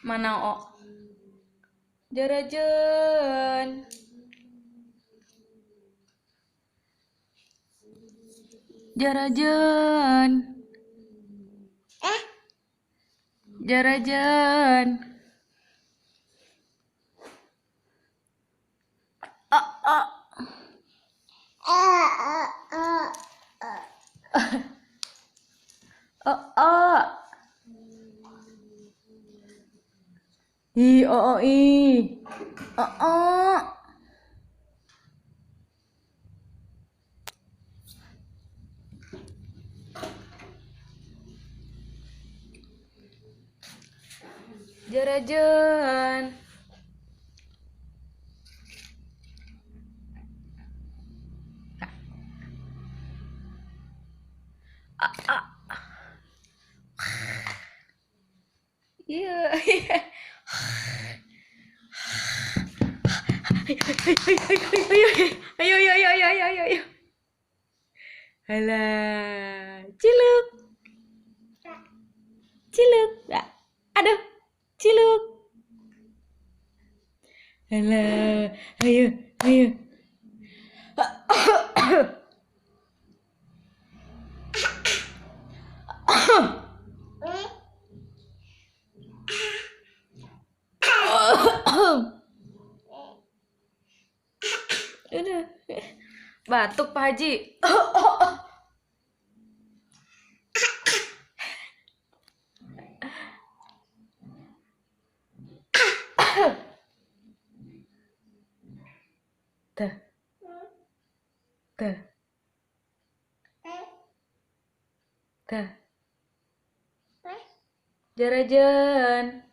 Mana O? Jarajeun. Jarajeun. Jarajeun. Oh. Oh. I. Oh. Jarajeun. Iya. Ayo. Halah, ciluk. Ciluk. Aduh, ciluk. Halah, ayo. Udah. Batuk Pak Haji. Tuh. Jarajeun.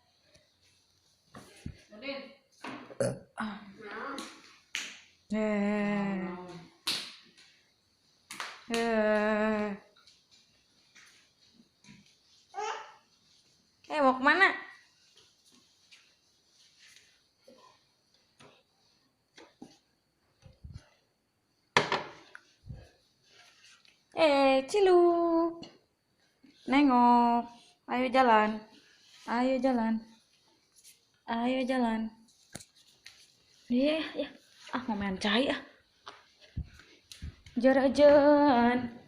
Mau kemana? Ciluk. Nengok. Ayo jalan. Ya. Mau main cai. Jarajeun.